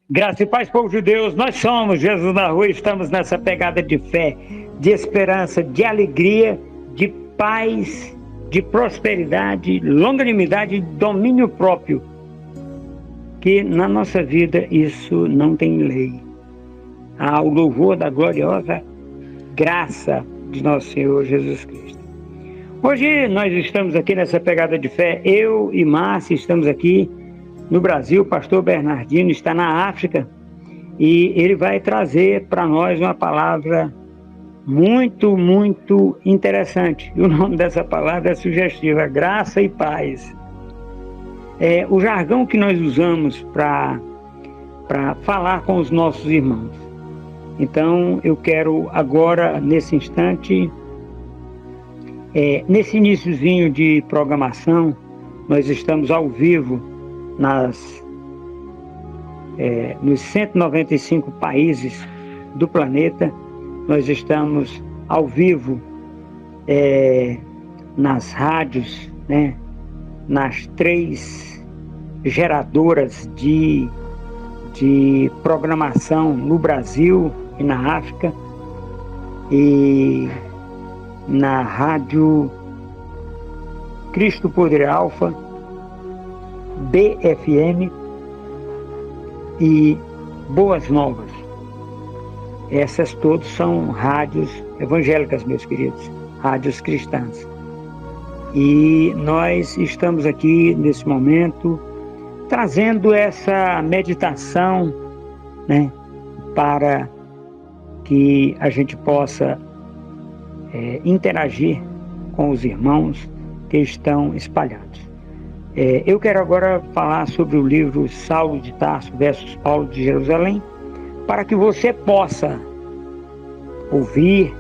Graça e paz, povo de Deus, nós somos Jesus na Rua, estamos nessa pegada de fé, de esperança, de alegria, de paz, de prosperidade, longanimidade e domínio próprio, que na nossa vida isso não tem lei. Ao louvor da gloriosa graça de nosso Senhor Jesus Cristo. Hoje nós estamos aqui nessa pegada de fé, eu e Márcia estamos aqui no Brasil, o pastor Bernardino está na África e ele vai trazer para nós uma palavra muito, muito interessante. E o nome dessa palavra é sugestiva, graça e paz. É o jargão que nós usamos para falar com os nossos irmãos. Então eu quero agora, nesse instante, nesse iniciozinho de programação, nós estamos ao vivo nos 195 países do planeta. Nós estamos ao vivo nas rádios, né, nas 3 geradoras de programação no Brasil e na África, e na rádio Cristo Poder Alfa, BFM e Boas Novas. Essas todas são rádios evangélicas, meus queridos, rádios cristãs. E nós estamos aqui nesse momento trazendo essa meditação, né, para que a gente possa interagir com os irmãos que estão espalhados. Eu quero agora falar sobre o livro Saulo de Tarso versus Paulo de Jerusalém, para que você possa ouvir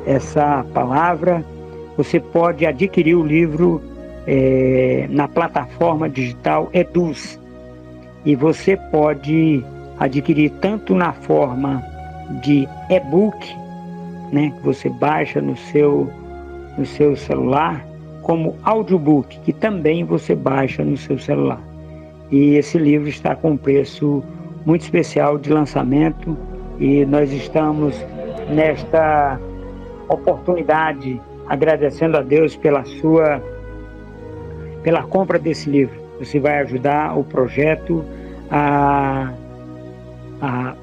essa palavra. Você pode adquirir o livro na plataforma digital Eduz, e você pode adquirir tanto na forma de e-book, né, que você baixa no seu celular, como audiobook, que também você baixa no seu celular. E esse livro está com um preço muito especial de lançamento, e nós estamos nesta oportunidade agradecendo a Deus pela compra desse livro. Você vai ajudar o projeto a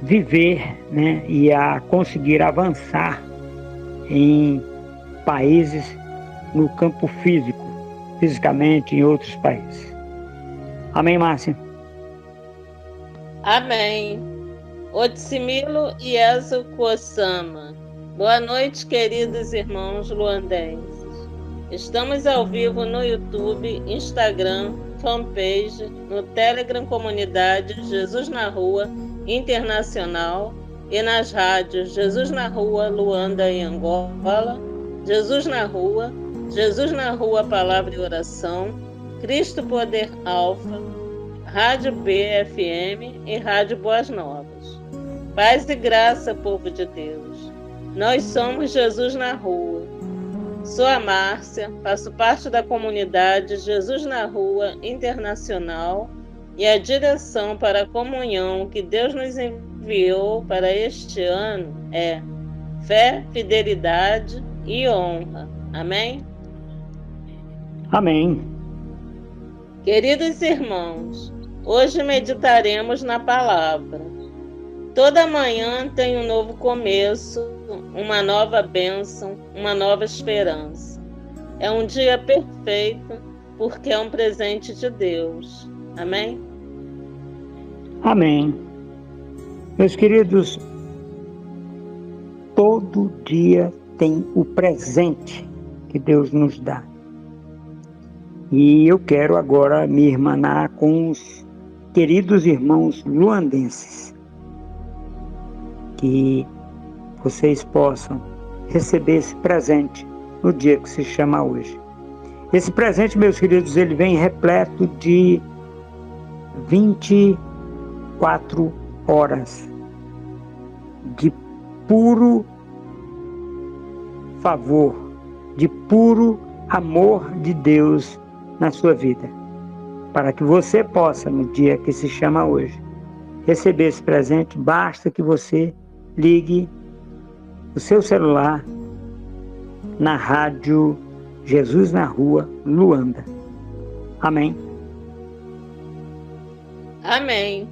viver, né, e a conseguir avançar em países no campo físico, fisicamente em outros países. Amém, Márcia? Amém. Otsimilo Iesu Kuosama. Boa noite, queridos irmãos luandenses. Estamos ao vivo no YouTube, Instagram, fanpage, no Telegram Comunidade Jesus na Rua Internacional e nas rádios Jesus na Rua Luanda e Angola, Jesus na Rua Palavra e Oração, Cristo Poder Alfa, Rádio BFM e Rádio Boas Novas. Paz e graça, povo de Deus. Nós somos Jesus na Rua. Sou a Márcia, faço parte da comunidade Jesus na Rua Internacional, e a direção para a comunhão que Deus nos enviou para este ano é fé, fidelidade e honra. Amém? Amém. Queridos irmãos, hoje meditaremos na palavra. Toda manhã tem um novo começo, uma nova bênção, uma nova esperança. É um dia perfeito porque é um presente de Deus. Amém? Amém. Meus queridos, todo dia tem o presente que Deus nos dá. E eu quero agora me irmanar com os queridos irmãos luandenses, que vocês possam receber esse presente no dia que se chama hoje. Esse presente, meus queridos, ele vem repleto de 24 horas de puro favor, de puro amor de Deus na sua vida, para que você possa, no dia que se chama hoje, receber esse presente, basta que você ligue o seu celular na rádio Jesus na Rua, Luanda. Amém. Amém.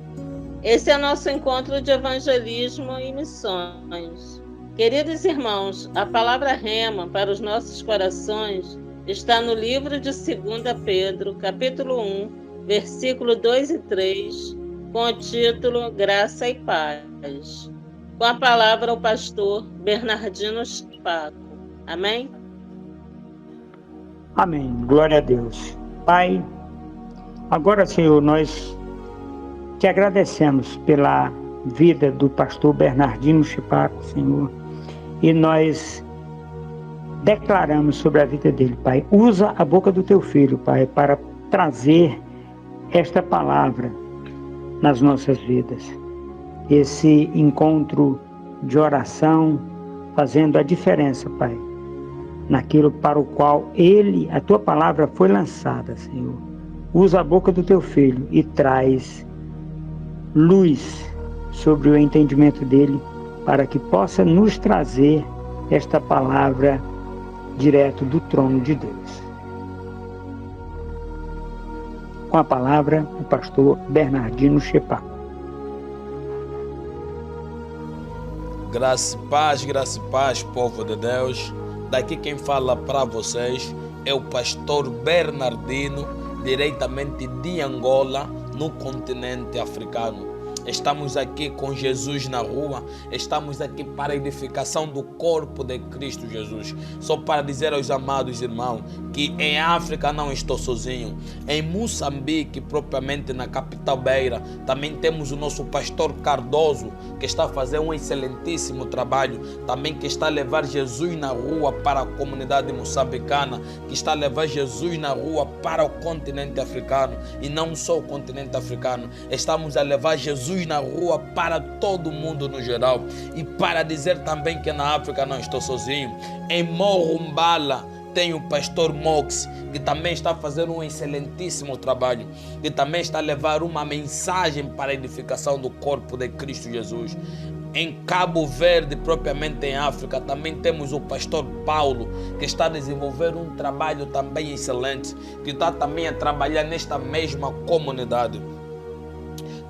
Esse é nosso encontro de evangelismo e missões. Queridos irmãos, a palavra rema para os nossos corações está no livro de 2 Pedro, capítulo 1, versículo 2 e 3, com o título Graça e Paz. Com a palavra o pastor Bernardino Chipaco. Amém? Amém. Glória a Deus. Pai, agora, Senhor, nós te agradecemos pela vida do pastor Bernardino Chipaco, Senhor, e nós declaramos sobre a vida dele, Pai. Usa a boca do teu filho, Pai, para trazer esta palavra nas nossas vidas. Esse encontro de oração, fazendo a diferença, Pai, naquilo para o qual a tua palavra foi lançada, Senhor. Usa a boca do teu filho e traz luz sobre o entendimento dele, para que possa nos trazer esta palavra direto do trono de Deus. Com a palavra, o pastor Bernardino Chipaco. Graça e paz, povo de Deus. Daqui quem fala para vocês é o pastor Bernardino, diretamente de Angola, no continente africano. Estamos aqui com Jesus na rua, estamos aqui para a edificação do corpo de Cristo Jesus. Só para dizer aos amados irmãos que em África não estou sozinho. Em Moçambique, propriamente na capital Beira, também temos o nosso pastor Cardoso, que está a fazer um excelentíssimo trabalho, também que está a levar Jesus na rua para a comunidade moçambicana, que está a levar Jesus na rua para o continente africano, e não só o continente africano, estamos a levar Jesus na rua para todo mundo no geral. E para dizer também que na África não estou sozinho, em Morumbala tem o pastor Mox, que também está fazendo um excelentíssimo trabalho, que também está a levar uma mensagem para a edificação do corpo de Cristo Jesus. Em Cabo Verde, propriamente em África, também temos o pastor Paulo, que está a desenvolver um trabalho também excelente, que está também a trabalhar nesta mesma comunidade.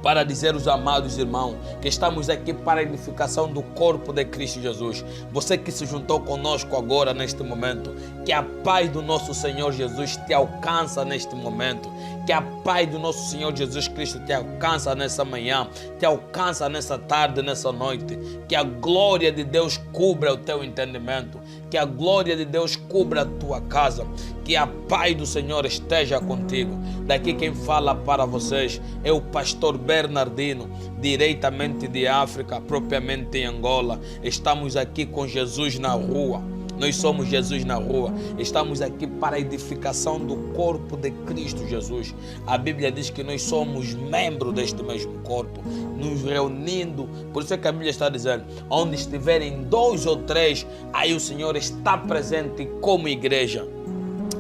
Para dizer aos amados irmãos que estamos aqui para a edificação do corpo de Cristo Jesus. Você que se juntou conosco agora neste momento, que a paz do nosso Senhor Jesus te alcança neste momento, que a paz do nosso Senhor Jesus Cristo te alcança nessa manhã, te alcança nessa tarde, nessa noite, que a glória de Deus cubra o teu entendimento, que a glória de Deus cubra a tua casa, que a paz do Senhor esteja contigo. Daqui quem fala para vocês é o pastor Bernardino, diretamente de África, propriamente em Angola. Estamos aqui com Jesus na rua. Nós somos Jesus na rua. Estamos aqui para a edificação do corpo de Cristo Jesus. A Bíblia diz que nós somos membros deste mesmo corpo, nos reunindo. Por isso é que a Bíblia está dizendo, onde estiverem 2 ou 3, aí o Senhor está presente como igreja.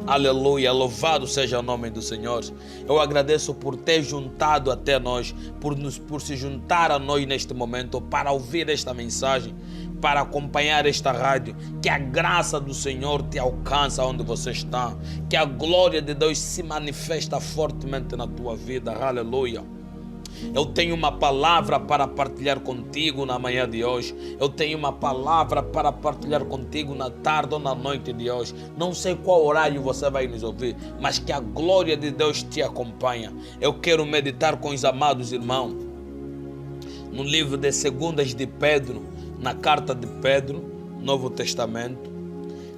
Aleluia, louvado seja o nome do Senhor. Eu agradeço por ter juntado até nós, por se juntar a nós neste momento, para ouvir esta mensagem, para acompanhar esta rádio. Que a graça do Senhor te alcança onde você está, que a glória de Deus se manifesta fortemente na tua vida. Aleluia. Eu tenho uma palavra para partilhar contigo na manhã de hoje. Eu tenho uma palavra para partilhar contigo na tarde ou na noite de hoje. Não sei qual horário você vai nos ouvir, mas que a glória de Deus te acompanha. Eu quero meditar com os amados irmãos no livro de 2 de Pedro, na carta de Pedro, Novo Testamento.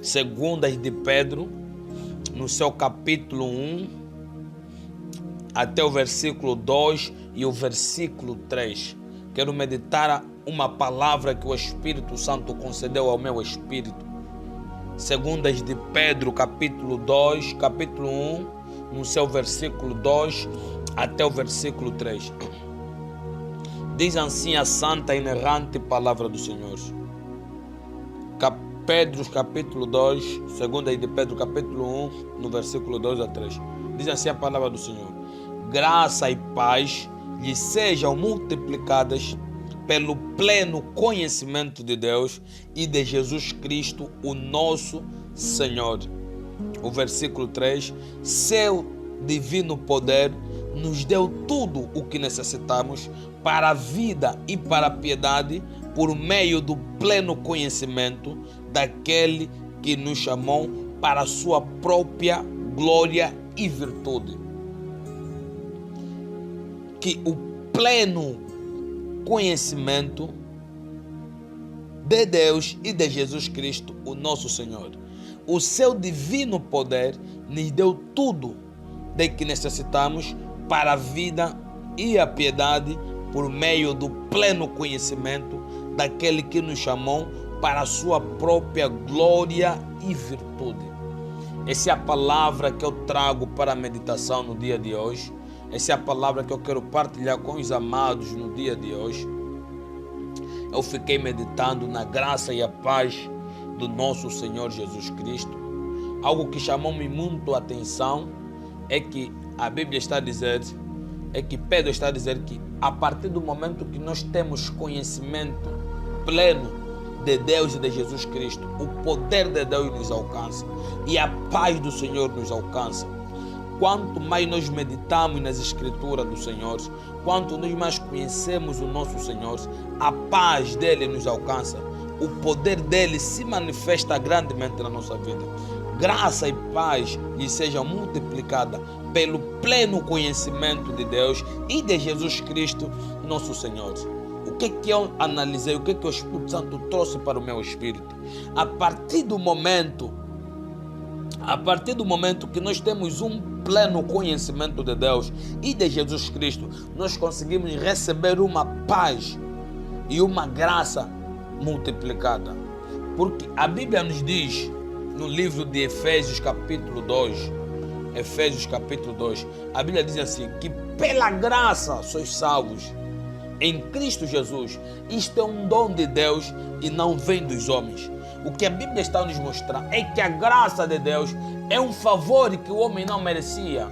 2 de Pedro, no seu capítulo 1, até o versículo 2 e o versículo 3. Quero meditar uma palavra que o Espírito Santo concedeu ao meu espírito. 2 de Pedro, capítulo 1, no seu versículo 2 até o versículo 3. Diz assim a santa e inerrante palavra do Senhor. Pedro, capítulo 2, 2 de Pedro, capítulo 1, no versículo 2 a 3. Diz assim a palavra do Senhor. Graça e paz lhes sejam multiplicadas pelo pleno conhecimento de Deus e de Jesus Cristo, o nosso Senhor. O versículo 3, seu divino poder nos deu tudo o que necessitamos para a vida e para a piedade, por meio do pleno conhecimento daquele que nos chamou para a sua própria glória e virtude. Que o pleno conhecimento de Deus e de Jesus Cristo, o nosso Senhor, o seu divino poder nos deu tudo de que necessitamos para a vida e a piedade, por meio do pleno conhecimento daquele que nos chamou para a sua própria glória e virtude. Essa é a palavra que eu trago para a meditação no dia de hoje. Essa é a palavra que eu quero partilhar com os amados no dia de hoje. Eu fiquei meditando na graça e a paz do nosso Senhor Jesus Cristo. Algo que chamou-me muito a atenção é que a Bíblia está a dizer, que Pedro está a dizer que a partir do momento que nós temos conhecimento pleno de Deus e de Jesus Cristo, o poder de Deus nos alcança e a paz do Senhor nos alcança. Quanto mais nós meditamos nas Escrituras do Senhor, quanto nós mais conhecemos o nosso Senhor, a paz dele nos alcança, o poder dele se manifesta grandemente na nossa vida. Graça e paz lhe sejam multiplicadas pelo pleno conhecimento de Deus e de Jesus Cristo, nosso Senhor. O que eu analisei, o que o Espírito Santo trouxe para o meu espírito? A partir do momento que nós temos um pleno conhecimento de Deus e de Jesus Cristo, nós conseguimos receber uma paz e uma graça multiplicada. Porque a Bíblia nos diz, no livro de Efésios capítulo 2, a Bíblia diz assim, que pela graça sois salvos em Cristo Jesus. Isto é um dom de Deus e não vem dos homens. O que a Bíblia está a nos mostrar é que a graça de Deus é um favor que o homem não merecia.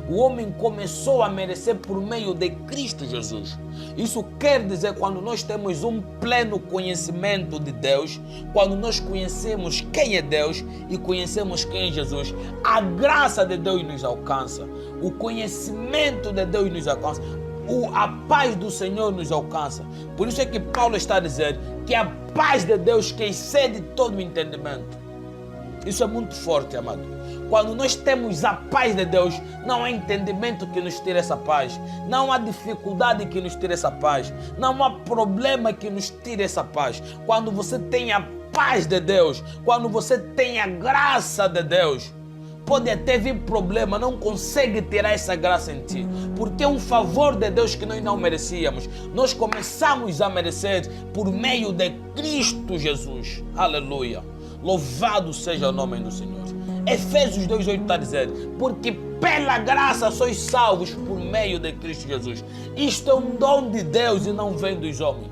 O homem começou a merecer por meio de Cristo Jesus. Isso quer dizer, quando nós temos um pleno conhecimento de Deus, quando nós conhecemos quem é Deus e conhecemos quem é Jesus, a graça de Deus nos alcança, o conhecimento de Deus nos alcança, a paz do Senhor nos alcança. Por isso é que Paulo está a dizer que a paz de Deus que excede todo o entendimento. Isso é muito forte, amado. Quando nós temos a paz de Deus, não há entendimento que nos tire essa paz, não há dificuldade que nos tire essa paz, não há problema que nos tire essa paz. Quando você tem a paz de Deus, quando você tem a graça de Deus, pode até vir problema, não consegue tirar essa graça em ti, porque é um favor de Deus que nós não merecíamos. Nós começamos a merecer por meio de Cristo Jesus. Aleluia. Louvado seja o nome do Senhor. Efésios 2,8 está a dizer, porque pela graça sois salvos por meio de Cristo Jesus. Isto é um dom de Deus e não vem dos homens.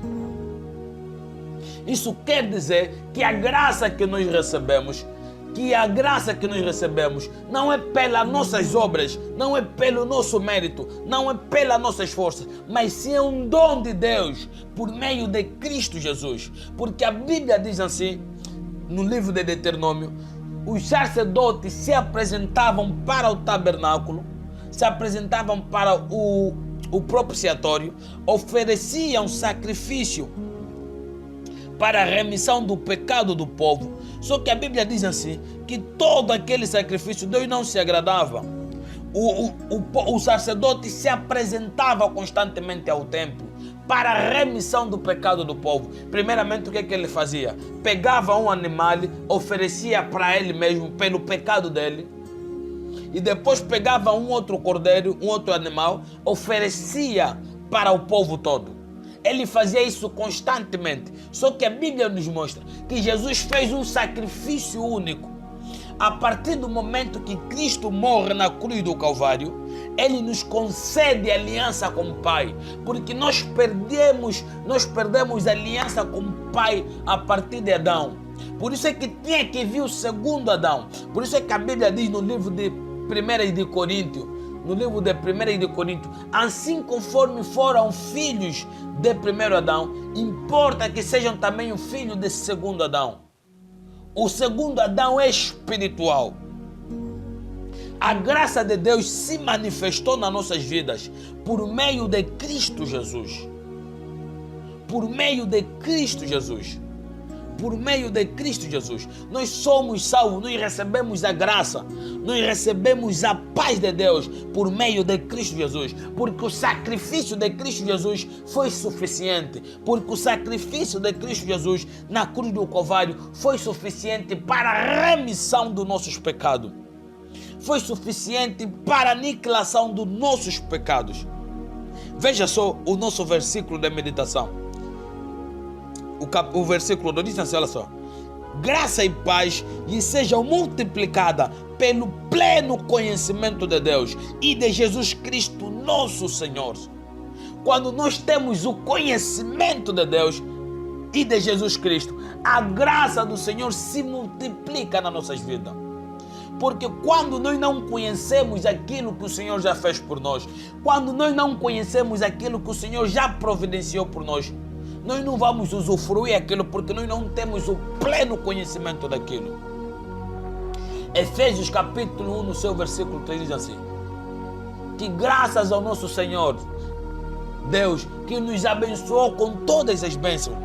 Isso quer dizer que a graça que nós recebemos, não é pelas nossas obras, não é pelo nosso mérito, não é pelas nossas forças, mas sim é um dom de Deus por meio de Cristo Jesus. Porque a Bíblia diz assim, no livro de Deuteronômio, os sacerdotes se apresentavam para o tabernáculo, se apresentavam para o propiciatório, ofereciam sacrifício para a remissão do pecado do povo. Só que a Bíblia diz assim, que todo aquele sacrifício Deus não se agradava. O sacerdote se apresentava constantemente ao templo para a remissão do pecado do povo. Primeiramente, o que ele fazia? Pegava um animal, oferecia para ele mesmo pelo pecado dele, e depois pegava um outro cordeiro, um outro animal, oferecia para o povo todo. Ele fazia isso constantemente. Só que a Bíblia nos mostra que Jesus fez um sacrifício único. A partir do momento que Cristo morre na cruz do Calvário, Ele nos concede aliança com o Pai, porque nós perdemos a aliança com o Pai a partir de Adão. Por isso é que tinha que vir o segundo Adão. Por isso é que a Bíblia diz no livro de 1 de Coríntios, no livro de 1 de Coríntios, assim conforme foram filhos de primeiro Adão, importa que sejam também o filho de segundo Adão. O segundo Adão é espiritual. A graça de Deus se manifestou nas nossas vidas por meio de Cristo Jesus. Por meio de Cristo Jesus. Por meio de Cristo Jesus. Nós somos salvos, nós recebemos a graça, nós recebemos a paz de Deus por meio de Cristo Jesus. Porque o sacrifício de Cristo Jesus foi suficiente. Porque o sacrifício de Cristo Jesus na cruz do Calvário foi suficiente para a remissão dos nossos pecados. Foi suficiente para a aniquilação dos nossos pecados. Veja só o nosso versículo de meditação. O versículo 2 diz assim, olha só. Graça e paz lhe sejam multiplicada pelo pleno conhecimento de Deus e de Jesus Cristo, nosso Senhor. Quando nós temos o conhecimento de Deus e de Jesus Cristo, a graça do Senhor se multiplica nas nossas vidas. Porque quando nós não conhecemos aquilo que o Senhor já fez por nós, quando nós não conhecemos aquilo que o Senhor já providenciou por nós, nós não vamos usufruir aquilo porque nós não temos o pleno conhecimento daquilo. Efésios capítulo 1, no seu versículo 3 diz assim: que graças ao nosso Senhor Deus, que nos abençoou com todas as bênçãos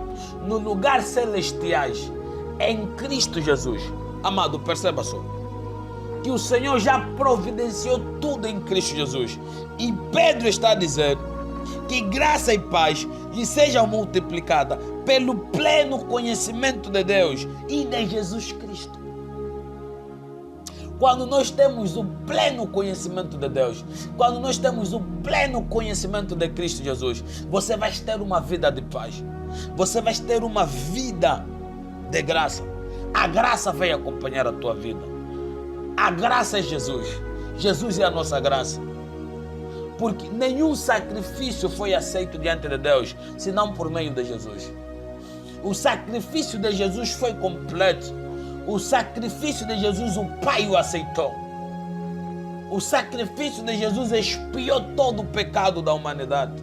no lugar celestiais em Cristo Jesus. Amado, perceba só que o Senhor já providenciou tudo em Cristo Jesus. E Pedro está a dizer que graça e paz lhe sejam multiplicadas pelo pleno conhecimento de Deus e de Jesus Cristo. Quando nós temos o pleno conhecimento de Deus, quando nós temos o pleno conhecimento de Cristo Jesus, você vai ter uma vida de paz. Você vai ter uma vida de graça. A graça vai acompanhar a tua vida. A graça é Jesus. Jesus é a nossa graça. Porque nenhum sacrifício foi aceito diante de Deus, senão por meio de Jesus. O sacrifício de Jesus foi completo. O sacrifício de Jesus, o Pai o aceitou. O sacrifício de Jesus expiou todo o pecado da humanidade.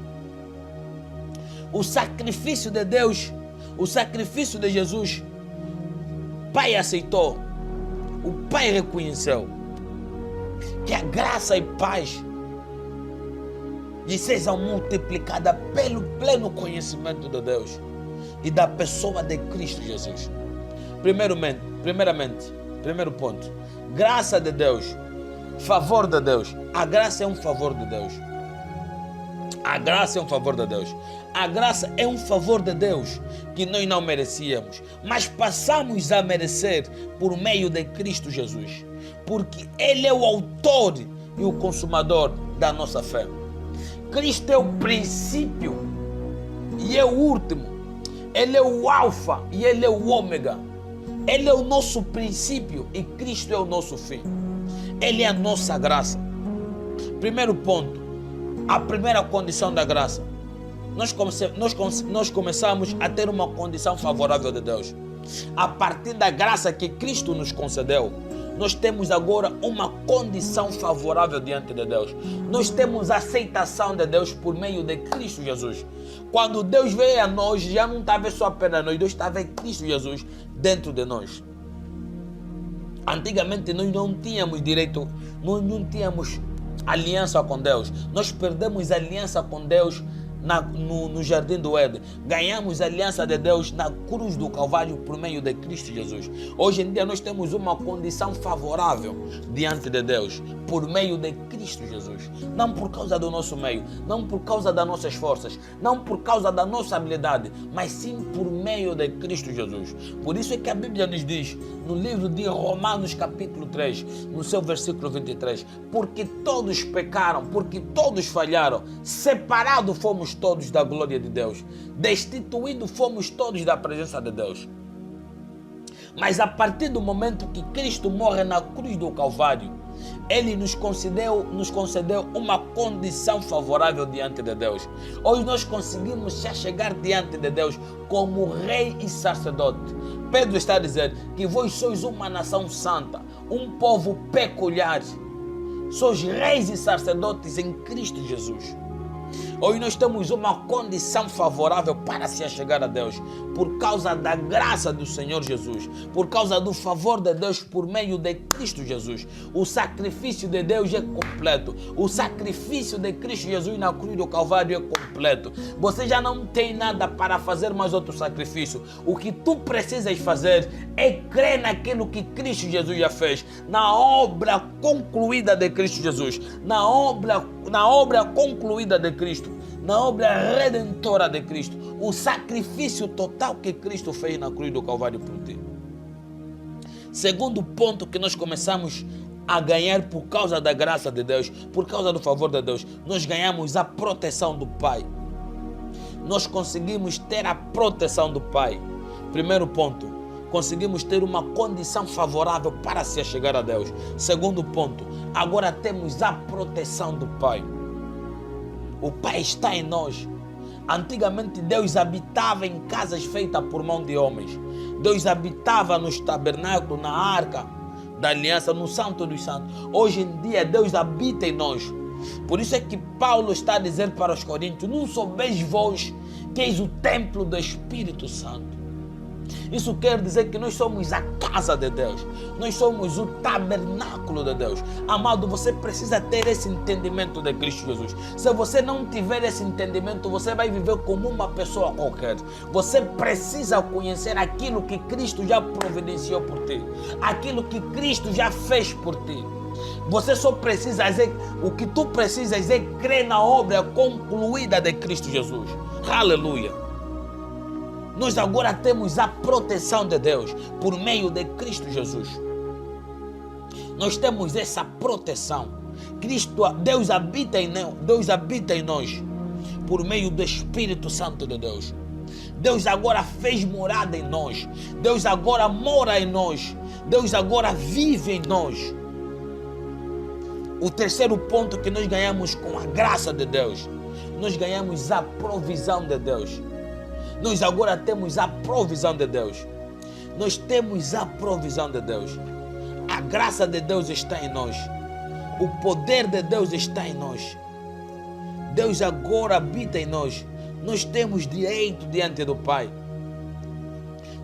O sacrifício de Deus, o sacrifício de Jesus, o Pai aceitou. O Pai reconheceu que a graça e paz lhe sejam multiplicada pelo pleno conhecimento de Deus e da pessoa de Cristo Jesus. Primeiro ponto, graça de Deus, favor de Deus. A graça é um favor de Deus. A graça é um favor de Deus. A graça é um favor de Deus que nós não merecíamos, mas passamos a merecer por meio de Cristo Jesus, porque Ele é o autor e o consumador da nossa fé. Cristo é o princípio e é o último. Ele é o alfa e Ele é o ômega. Ele é o nosso princípio e Cristo é o nosso fim. Ele é a nossa graça. Primeiro ponto, a primeira condição da graça. Nós começamos a ter uma condição favorável de Deus. A partir da graça que Cristo nos concedeu, nós temos agora uma condição favorável diante de Deus. Nós temos a aceitação de Deus por meio de Cristo Jesus. Quando Deus veio a nós, já não estava só apenas nós, Deus estava em Cristo Jesus dentro de nós. Antigamente nós não tínhamos direito, nós não tínhamos aliança com Deus. Nós perdemos a aliança com Deus no jardim do Éden. Ganhamos a aliança de Deus na cruz do Calvário por meio de Cristo Jesus. Hoje em dia nós temos uma condição favorável diante de Deus por meio de Cristo Jesus. Não por causa do nosso meio, não por causa das nossas forças, não por causa da nossa habilidade, mas sim por meio de Cristo Jesus. Por isso é que a Bíblia nos diz no livro de Romanos capítulo 3, no seu versículo 23, porque todos pecaram, porque todos falharam, separados fomos todos da glória de Deus, destituídos fomos todos da presença de Deus. Mas a partir do momento que Cristo morre na cruz do Calvário, Ele nos concedeu uma condição favorável diante de Deus. Hoje nós conseguimos já chegar diante de Deus como rei e sacerdote. Pedro está a dizer que vós sois uma nação santa, um povo peculiar. Sois reis e sacerdotes em Cristo Jesus. Hoje nós temos uma condição favorável para se achegar a Deus, por causa da graça do Senhor Jesus, por causa do favor de Deus por meio de Cristo Jesus. O sacrifício de Deus é completo. O sacrifício de Cristo Jesus na cruz do Calvário é completo. Você já não tem nada para fazer mais outro sacrifício. O que tu precisas fazer é crer naquilo que Cristo Jesus já fez, na obra concluída de Cristo Jesus, na obra concluída de Cristo, na obra redentora de Cristo, o sacrifício total que Cristo fez na cruz do Calvário por ti. Segundo ponto que nós começamos a ganhar por causa da graça de Deus, por causa do favor de Deus, nós ganhamos a proteção do Pai. Nós conseguimos ter a proteção do Pai. Primeiro ponto, conseguimos ter uma condição favorável para se achegar a Deus. Segundo ponto, agora temos a proteção do Pai. O Pai está em nós. Antigamente Deus habitava em casas feitas por mão de homens. Deus habitava nos tabernáculos, na arca da aliança, no Santo dos Santos. Hoje em dia Deus habita em nós. Por isso é que Paulo está a dizer para os coríntios: não soubeis vós que eis o templo do Espírito Santo. Isso quer dizer que nós somos a casa de Deus. Nós somos o tabernáculo de Deus. Amado, você precisa ter esse entendimento de Cristo Jesus. Se você não tiver esse entendimento, você vai viver como uma pessoa qualquer. Você precisa conhecer aquilo que Cristo já providenciou por ti, aquilo que Cristo já fez por ti. Você só precisa o que tu precisas é crer na obra concluída de Cristo Jesus. Aleluia. Nós agora temos a proteção de Deus por meio de Cristo Jesus. Nós temos essa proteção. Deus habita em nós por meio do Espírito Santo de Deus. Deus agora fez morada em nós. Deus agora mora em nós. Deus agora vive em nós. O terceiro ponto que nós ganhamos com a graça de Deus, nós ganhamos a provisão de Deus. Nós agora temos a provisão de Deus. Nós temos a provisão de Deus. A graça de Deus está em nós. O poder de Deus está em nós. Deus agora habita em nós. Nós temos direito diante do Pai.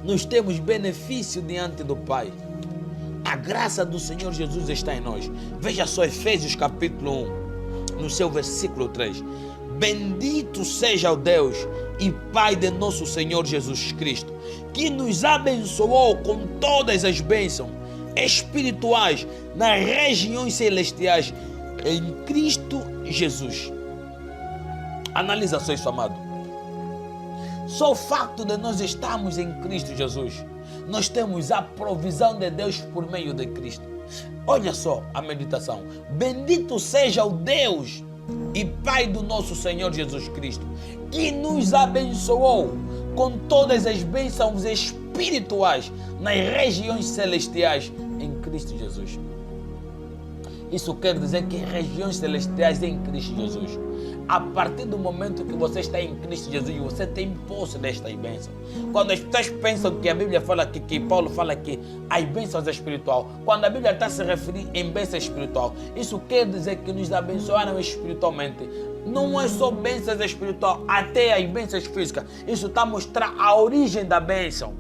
Nós temos benefício diante do Pai. A graça do Senhor Jesus está em nós. Veja só Efésios capítulo 1, no seu versículo 3. Bendito seja o Deus e Pai de nosso Senhor Jesus Cristo, que nos abençoou com todas as bênçãos espirituais nas regiões celestiais em Cristo Jesus. Analisa só isso, amado. Só o fato de nós estarmos em Cristo Jesus, nós temos a provisão de Deus por meio de Cristo. Olha só a meditação. Bendito seja o Deus e Pai do nosso Senhor Jesus Cristo, que nos abençoou com todas as bênçãos espirituais nas regiões celestiais em Cristo Jesus. Isso quer dizer que regiões celestiais em Cristo Jesus. A partir do momento que você está em Cristo Jesus, você tem posse destas bênçãos. Quando as pessoas pensam que a Bíblia fala que Paulo fala que as bênçãos espiritual, quando a Bíblia está se referindo em bênção espiritual, isso quer dizer que nos abençoaram espiritualmente. Não é só bênçãos espiritual, até as bênçãos físicas. Isso está a mostrar a origem da bênção.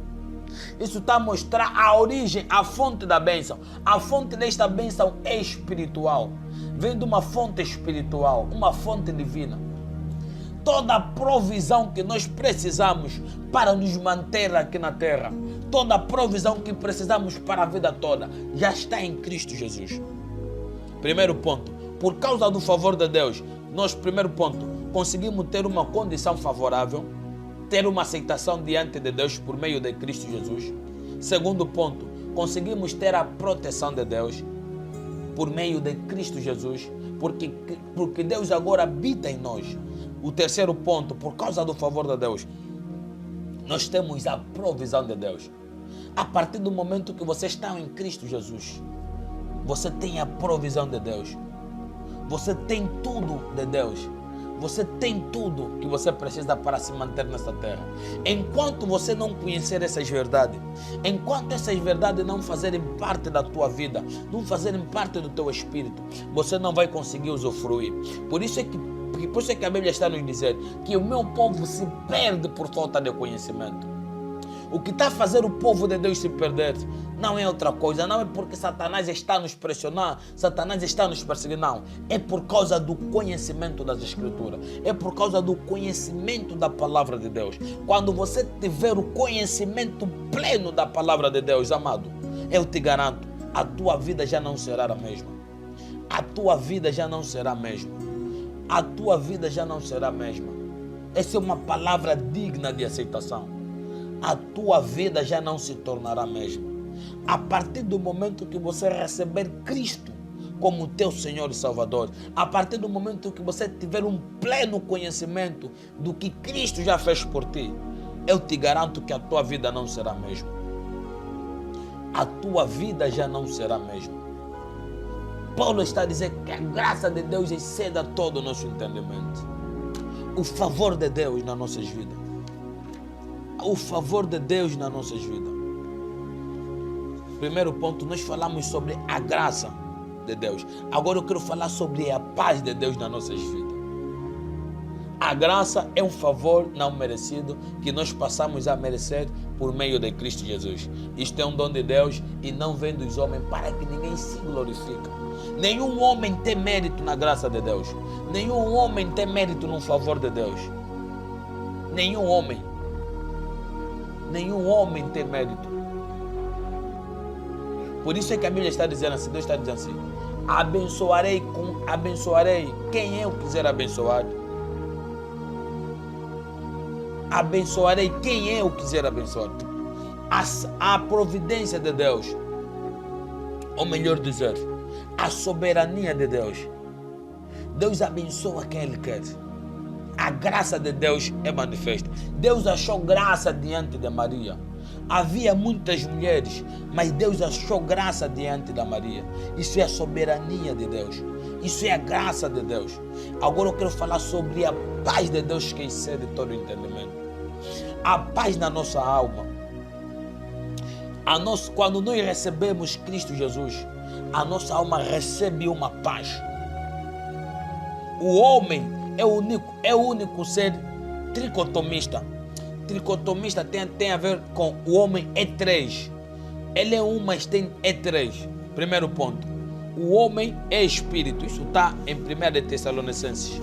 Isso está a mostrar a origem, a fonte da bênção. A fonte desta bênção é espiritual. Vem de uma fonte espiritual, uma fonte divina. Toda a provisão que nós precisamos para nos manter aqui na terra, toda a provisão que precisamos para a vida toda, já está em Cristo Jesus. Primeiro ponto, por causa do favor de Deus, nós, primeiro ponto, conseguimos ter uma condição favorável, ter uma aceitação diante de Deus por meio de Cristo Jesus. Segundo ponto, conseguimos ter a proteção de Deus por meio de Cristo Jesus, porque Deus agora habita em nós. O terceiro ponto, por causa do favor de Deus, nós temos a provisão de Deus. A partir do momento que você está em Cristo Jesus, você tem a provisão de Deus. Você tem tudo de Deus. você tem tudo que você precisa para se manter nessa terra. Enquanto você não conhecer essas verdades, enquanto essas verdades não fazerem parte da tua vida, não fazerem parte do teu espírito, você não vai conseguir usufruir. Por isso é que a Bíblia está nos dizendo que o meu povo se perde por falta de conhecimento. O que está a fazer o povo de Deus se perder não é outra coisa, não é porque Satanás está a nos pressionar, Satanás está a nos perseguir, não. É por causa do conhecimento das Escrituras, é por causa do conhecimento da Palavra de Deus. Quando você tiver o conhecimento pleno da Palavra de Deus, amado, eu te garanto, a tua vida já não será a mesma. A tua vida já não será a mesma. A tua vida já não será a mesma. Essa é uma palavra digna de aceitação. A tua vida já não se tornará a mesma. A partir do momento que você receber Cristo como teu Senhor e Salvador, a partir do momento que você tiver um pleno conhecimento do que Cristo já fez por ti, eu te garanto que a tua vida não será a mesma. A tua vida já não será a mesma. Paulo está a dizer que a graça de Deus exceda todo o nosso entendimento. O favor de Deus nas nossas vidas. O favor de Deus nas nossas vidas. Primeiro ponto, nós falamos sobre a graça de Deus. Agora eu quero falar sobre a paz de Deus nas nossas vidas. A graça é um favor não merecido que nós passamos a merecer por meio de Cristo Jesus. Isto é um dom de Deus e não vem dos homens para que ninguém se glorifique. Nenhum homem tem mérito na graça de Deus. Nenhum homem tem mérito no favor de Deus. Nenhum homem. Nenhum homem tem mérito. Por isso é que a Bíblia está dizendo assim, Deus está dizendo assim, abençoarei quem eu quiser abençoar. Abençoarei quem eu quiser abençoar. A providência de Deus, ou melhor dizer, a soberania de Deus. Deus abençoa quem Ele quer. A graça de Deus é manifesta. Deus achou graça diante de Maria. Havia muitas mulheres, mas Deus achou graça diante da Maria. Isso é a soberania de Deus. Isso é a graça de Deus. Agora eu quero falar sobre a paz de Deus que excede todo o entendimento. A paz na nossa alma. Quando nós recebemos Cristo Jesus, a nossa alma recebe uma paz. O homem é o único ser tricotomista. Tricotomista tem a ver com o homem é três. Ele é um, mas é três. Primeiro ponto. O homem é espírito. Isso está em 1 de Tessalonicenses.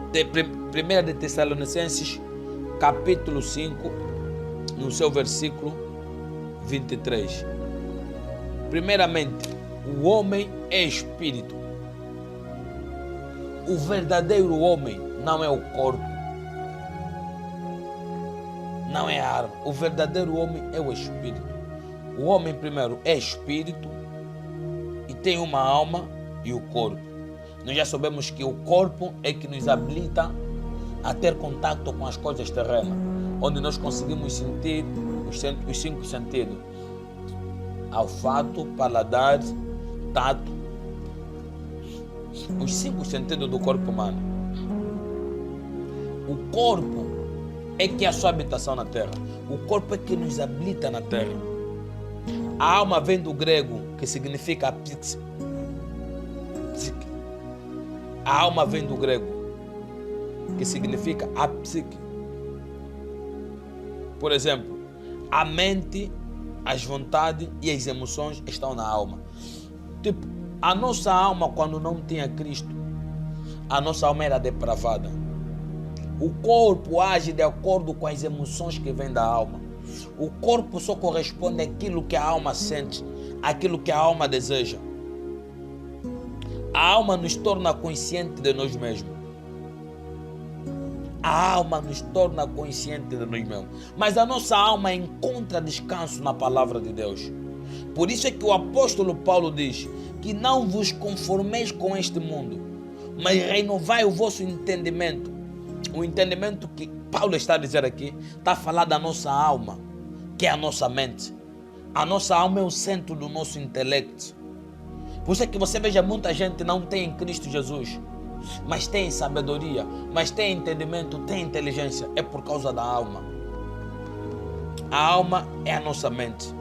1 de Tessalonicenses, capítulo 5, no seu versículo 23. Primeiramente, o homem é espírito. O verdadeiro homem não é o corpo, não é a alma. O verdadeiro homem é o espírito. O homem primeiro é espírito e tem uma alma e o corpo. Nós já sabemos que o corpo é que nos habilita a ter contato com as coisas terrenas, onde nós conseguimos sentir os 5 sentidos: olfato, paladar, tato. Os 5 sentidos do corpo humano. O corpo é que é a sua habitação na terra. O corpo é que nos habilita na terra. A alma vem do grego, que significa psique. A alma vem do grego, que significa a psique. Por exemplo, a mente, as vontades e as emoções estão na alma. Tipo, a nossa alma, quando não tinha Cristo, a nossa alma era depravada. O corpo age de acordo com as emoções que vêm da alma. O corpo só corresponde àquilo que a alma sente, àquilo que a alma deseja. A alma nos torna consciente de nós mesmos. A alma nos torna consciente de nós mesmos. Mas a nossa alma encontra descanso na palavra de Deus. Por isso é que o apóstolo Paulo diz que não vos conformeis com este mundo, mas renovai o vosso entendimento. O entendimento que Paulo está a dizer aqui, está a falar da nossa alma, que é a nossa mente. A nossa alma é o centro do nosso intelecto. Por isso é que você veja, muita gente não tem em Cristo Jesus. mas têm sabedoria, mas têm entendimento, têm inteligência. É por causa da alma. A alma é a nossa mente.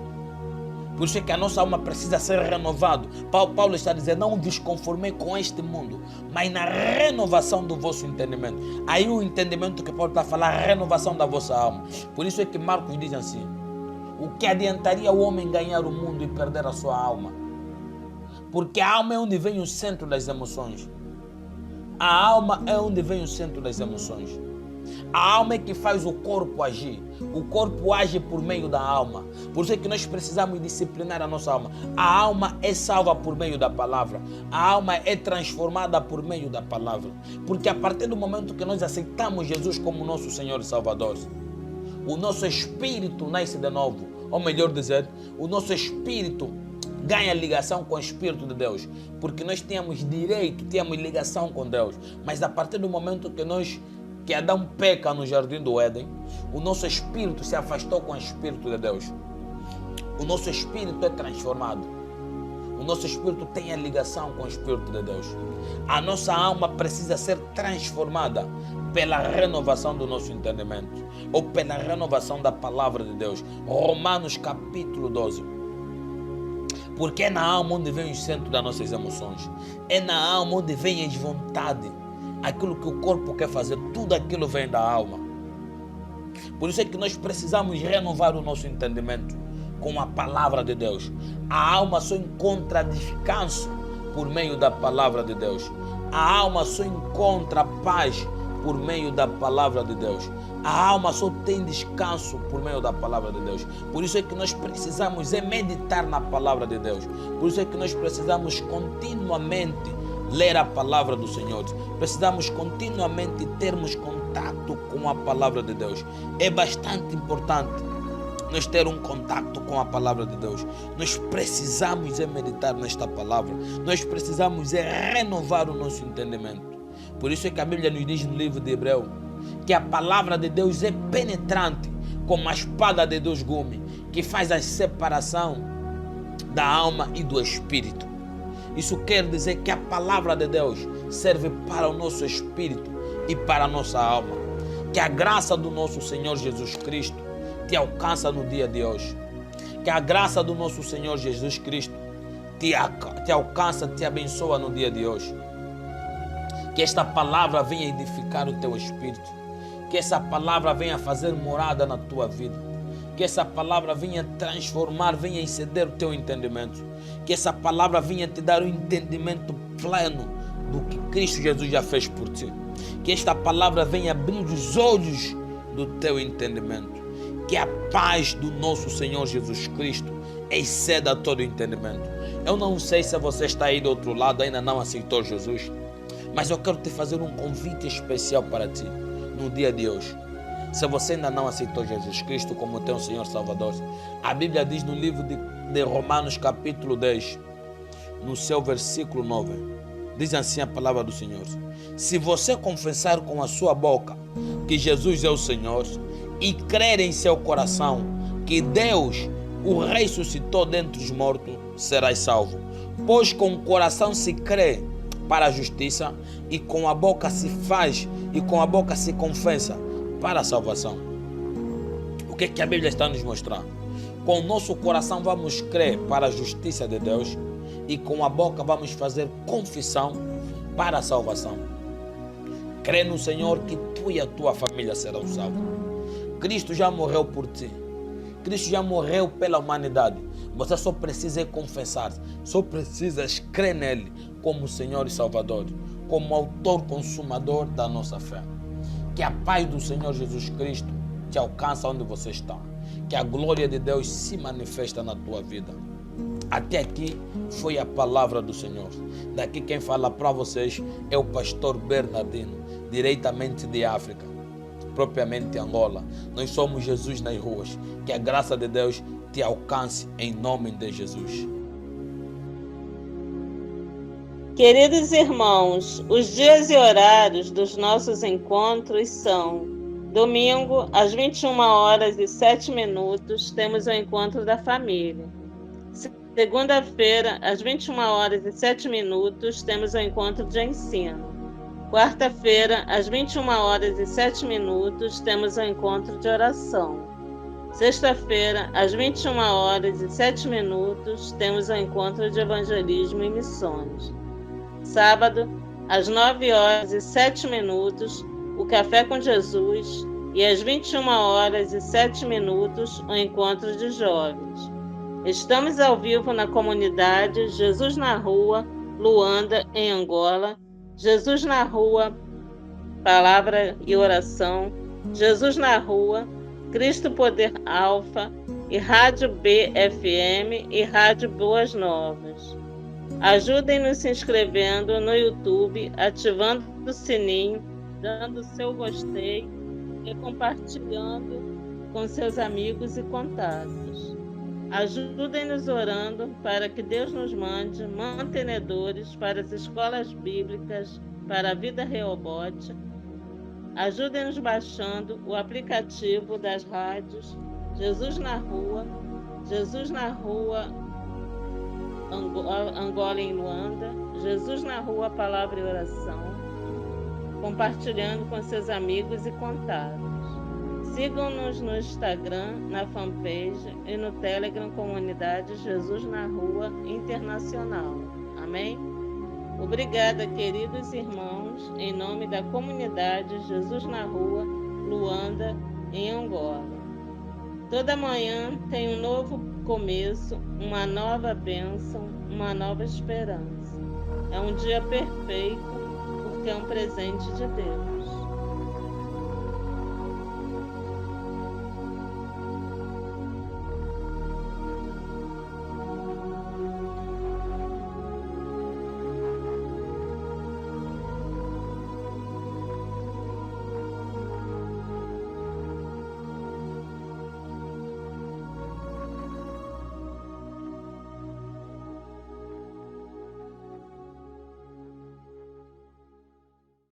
Por isso é que a nossa alma precisa ser renovada. Paulo está a dizer, não vos conformei com este mundo, mas na renovação do vosso entendimento. Aí o entendimento que Paulo está a falar, a renovação da vossa alma. Por isso é que Marcos diz assim, o que adiantaria o homem ganhar o mundo e perder a sua alma? Porque a alma é onde vem o centro das emoções. A alma é onde vem o centro das emoções. A alma é que faz o corpo agir. O corpo age por meio da alma. Por isso é que nós precisamos disciplinar a nossa alma. A alma é salva por meio da palavra. A alma é transformada por meio da palavra. Porque a partir do momento que nós aceitamos Jesus como nosso Senhor e Salvador, o nosso espírito nasce de novo. Ou melhor dizer, o nosso espírito ganha ligação com o Espírito de Deus. Porque nós tínhamos direito, tínhamos ligação com Deus. Mas a partir do momento que Adão peca no jardim do Éden, o nosso espírito se afastou com o Espírito de Deus. O nosso espírito é transformado. O nosso espírito tem a ligação com o Espírito de Deus. A nossa alma precisa ser transformada pela renovação do nosso entendimento, ou pela renovação da palavra de Deus. Romanos capítulo 12. Porque é na alma onde vem o centro das nossas emoções. É na alma onde vem as vontades. Aquilo que o corpo quer fazer, tudo aquilo vem da alma. Por isso é que nós precisamos renovar o nosso entendimento com a palavra de Deus. A alma só encontra descanso por meio da palavra de Deus. A alma só encontra paz por meio da palavra de Deus. A alma só tem descanso por meio da palavra de Deus. Por isso é que nós precisamos meditar na palavra de Deus. Por isso é que nós precisamos continuamente ler a palavra do Senhor. Precisamos continuamente termos contato com a palavra de Deus. É bastante importante nós ter um contato com a palavra de Deus. Nós precisamos meditar nesta palavra. Nós precisamos renovar o nosso entendimento. Por isso é que a Bíblia nos diz no livro de Hebreu que a palavra de Deus é penetrante como a espada de dois gumes, que faz a separação da alma e do espírito. Isso quer dizer que a palavra de Deus serve para o nosso espírito e para a nossa alma. Que a graça do nosso Senhor Jesus Cristo te alcança no dia de hoje. Que a graça do nosso Senhor Jesus Cristo te alcança, te abençoa no dia de hoje. Que esta palavra venha edificar o teu espírito. Que essa palavra venha fazer morada na tua vida. Que essa palavra venha transformar, venha exceder o teu entendimento. Que essa palavra venha te dar o entendimento pleno do que Cristo Jesus já fez por ti. Que esta palavra venha abrir os olhos do teu entendimento. Que a paz do nosso Senhor Jesus Cristo exceda todo o entendimento. Eu não sei se você está aí do outro lado, ainda não aceitou Jesus, mas eu quero te fazer um convite especial para ti no dia de hoje. Se você ainda não aceitou Jesus Cristo como teu Senhor Salvador, a Bíblia diz no livro de Romanos capítulo 10, no seu versículo 9, diz assim a palavra do Senhor: se você confessar com a sua boca que Jesus é o Senhor e crer em seu coração que Deus o ressuscitou dentre os mortos, serás salvo. Pois com o coração se crê para a justiça e com a boca se confessa para a salvação. O que a Bíblia está nos mostrando? Com o nosso coração vamos crer para a justiça de Deus e com a boca vamos fazer confissão para a salvação. Crê no Senhor que tu e a tua família serão salvos. Cristo já morreu por ti. Cristo já morreu pela humanidade. Você só precisa confessar, só precisas crer nele como Senhor e Salvador, como autor consumador da nossa fé. Que a paz do Senhor Jesus Cristo te alcance onde você está. Que a glória de Deus se manifesta na tua vida. Até aqui foi a palavra do Senhor. Daqui quem fala para vocês é o pastor Bernardino, diretamente de África, propriamente Angola. Nós somos Jesus nas ruas. Que a graça de Deus te alcance em nome de Jesus. Queridos irmãos, os dias e horários dos nossos encontros são: domingo, às 21h07, temos o encontro da família. Segunda-feira, às 21h07, temos o encontro de ensino. Quarta-feira, às 21h07, temos um encontro de oração. Sexta-feira, às 21h07, temos um encontro de evangelismo e missões. Sábado, às 9h07, o Café com Jesus, e às 21h07, o encontro de jovens. Estamos ao vivo na comunidade Jesus na Rua, Luanda, em Angola, Jesus na Rua, Palavra e Oração, Jesus na Rua, Cristo Poder Alfa, e Rádio BFM e Rádio Boas Novas. Ajudem-nos se inscrevendo no YouTube, ativando o sininho, dando seu gostei e compartilhando com seus amigos e contatos. Ajudem-nos orando para que Deus nos mande mantenedores para as escolas bíblicas, para a vida Rehobote. Ajudem-nos baixando o aplicativo das rádios Jesus na Rua Angola em Luanda, Jesus na Rua Palavra e Oração, compartilhando com seus amigos e contatos. Sigam-nos no Instagram, na fanpage e no Telegram Comunidade Jesus na Rua Internacional. Amém? Obrigada, queridos irmãos, em nome da comunidade Jesus na Rua, Luanda, em Angola. Toda manhã tem um novo começo, uma nova bênção, uma nova esperança. É um dia perfeito, porque é um presente de Deus.